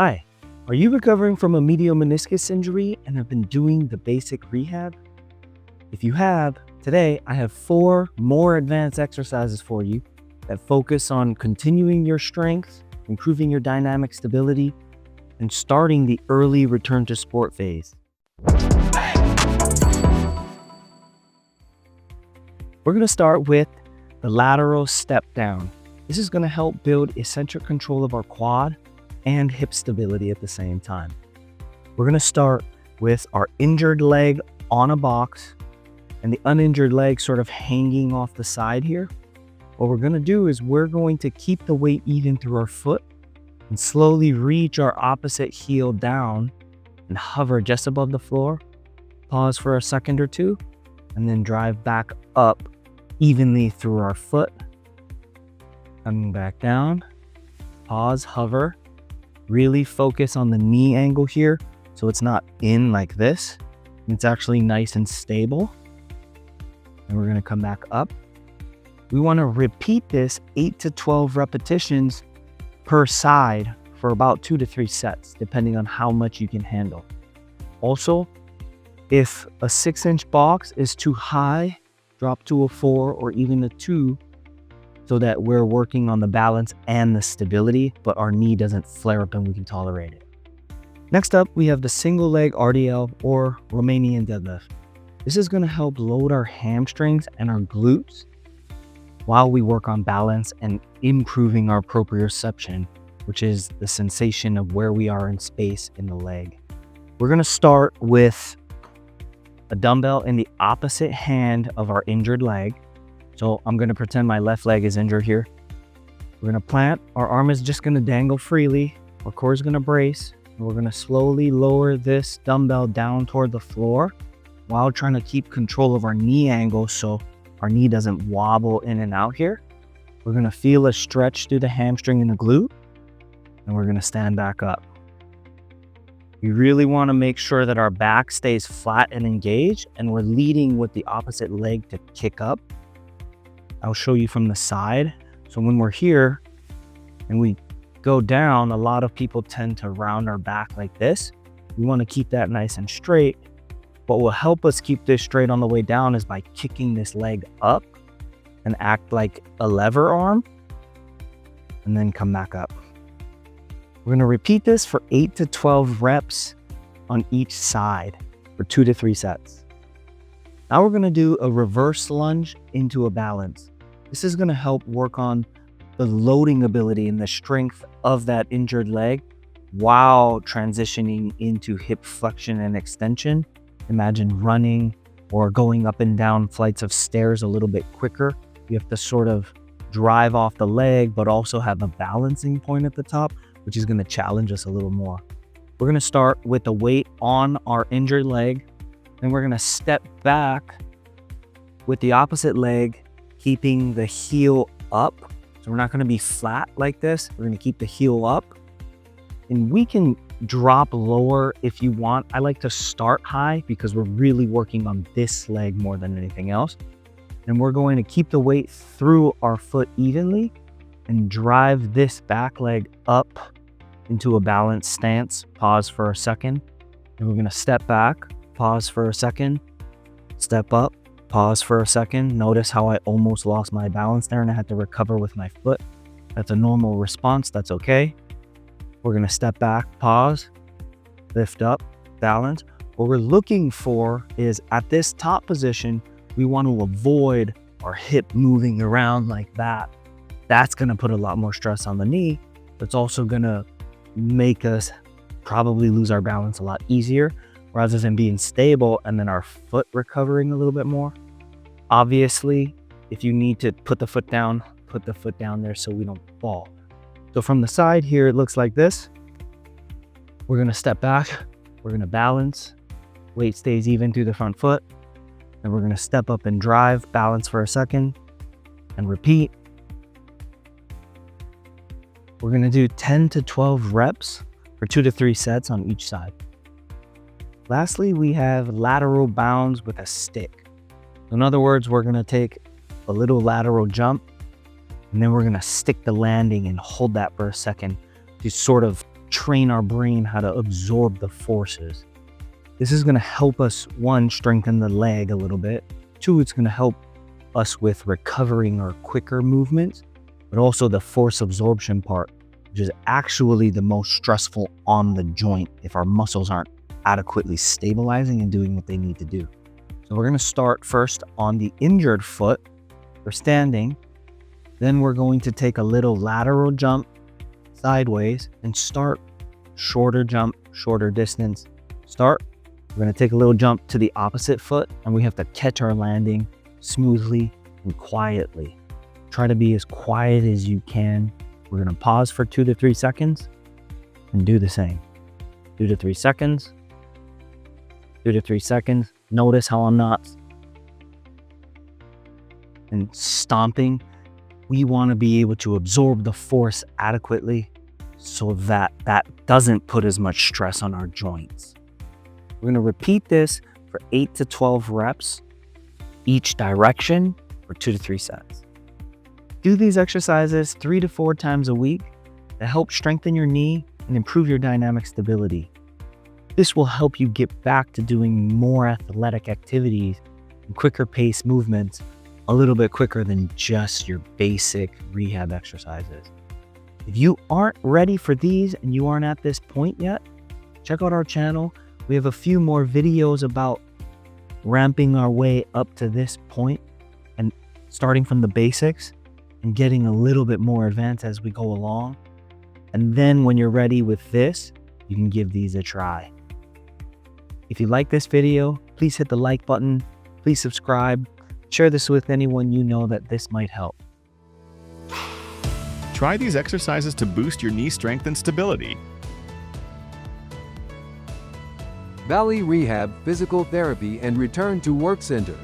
Hi, are you recovering from a medial meniscus injury and have been doing the basic rehab? If you have, today I have 4 more advanced exercises for you that focus on continuing your strength, improving your dynamic stability, and starting the early return to sport phase. We're going to start with the lateral step down. This is going to help build eccentric control of our quad and hip stability at the same time. We're going to start with our injured leg on a box and the uninjured leg sort of hanging off the side here. What we're going to do is we're going to keep the weight even through our foot and slowly reach our opposite heel down and hover just above the floor. Pause for a second or two and then drive back up evenly through our foot. Coming back down, pause, hover. Really focus on the knee angle here so it's not in like this. It's actually nice and stable. And we're going to come back up. We want to repeat this 8 to 12 repetitions per side for about 2 to 3 sets, depending on how much you can handle. Also, if a 6-inch box is too high, drop to a 4 or even a 2 so that we're working on the balance and the stability, but our knee doesn't flare up and we can tolerate it. Next up, we have the single leg RDL or Romanian deadlift. This is going to help load our hamstrings and our glutes while we work on balance and improving our proprioception, which is the sensation of where we are in space in the leg. We're going to start with a dumbbell in the opposite hand of our injured leg. So I'm going to pretend my left leg is injured here. We're going to plant. Our arm is just going to dangle freely. Our core is going to brace. And we're going to slowly lower this dumbbell down toward the floor while trying to keep control of our knee angle so our knee doesn't wobble in and out here. We're going to feel a stretch through the hamstring and the glute. And we're going to stand back up. We really want to make sure that our back stays flat and engaged, and we're leading with the opposite leg to kick up. I'll show you from the side. So when we're here and we go down, a lot of people tend to round our back like this. We want to keep that nice and straight. What will help us keep this straight on the way down is by kicking this leg up and act like a lever arm and then come back up. We're going to repeat this for 8 to 12 reps on each side for 2 to 3 sets. Now we're going to do a reverse lunge into a balance. This is going to help work on the loading ability and the strength of that injured leg while transitioning into hip flexion and extension. Imagine running or going up and down flights of stairs a little bit quicker. You have to sort of drive off the leg, but also have a balancing point at the top, which is going to challenge us a little more. We're going to start with the weight on our injured leg. Then we're going to step back with the opposite leg, keeping the heel up. So we're not going to be flat like this. We're going to keep the heel up. And we can drop lower if you want. I like to start high because we're really working on this leg more than anything else. And we're going to keep the weight through our foot evenly and drive this back leg up into a balanced stance. Pause for a second. And we're going to step back. Pause for a second, step up, pause for a second. Notice how I almost lost my balance there and I had to recover with my foot. That's a normal response, that's okay. We're gonna step back, pause, lift up, balance. What we're looking for is at this top position, we want to avoid our hip moving around like that. That's gonna put a lot more stress on the knee. It's also gonna make us probably lose our balance a lot easier, rather than being stable and then our foot recovering a little bit more. Obviously, if you need to put the foot down there so we don't fall. So from the side here, it looks like this. We're gonna step back, we're gonna balance, weight stays even through the front foot, and we're gonna step up and drive, balance for a second, and repeat. We're gonna do 10 to 12 reps for 2 to 3 sets on each side. Lastly, we have lateral bounds with a stick. In other words, we're going to take a little lateral jump, and then we're going to stick the landing and hold that for a second to sort of train our brain how to absorb the forces. This is going to help us, one, strengthen the leg a little bit. Two, it's going to help us with recovering our quicker movements, but also the force absorption part, which is actually the most stressful on the joint if our muscles aren't adequately stabilizing and doing what they need to do. So we're going to start first on the injured foot for standing. Then we're going to take a little lateral jump sideways and start shorter jump, shorter distance. Start. We're going to take a little jump to the opposite foot, and we have to catch our landing smoothly and quietly. Try to be as quiet as you can. We're going to pause for 2 to 3 seconds and do the same. 2 to 3 seconds. 2 to 3 seconds. Notice how I'm not and stomping. We want to be able to absorb the force adequately so that doesn't put as much stress on our joints. We're going to repeat this for 8 to 12 reps each direction for 2 to 3 sets. Do these exercises 3 to 4 times a week to help strengthen your knee and improve your dynamic stability. This will help you get back to doing more athletic activities and quicker pace movements a little bit quicker than just your basic rehab exercises. If you aren't ready for these and you aren't at this point yet, check out our channel. We have a few more videos about ramping our way up to this point and starting from the basics and getting a little bit more advanced as we go along. And then when you're ready with this, you can give these a try. If you like this video, please hit the like button. Please subscribe. Share this with anyone you know that this might help. Try these exercises to boost your knee strength and stability. Valley Rehab Physical Therapy and Return to Work Center.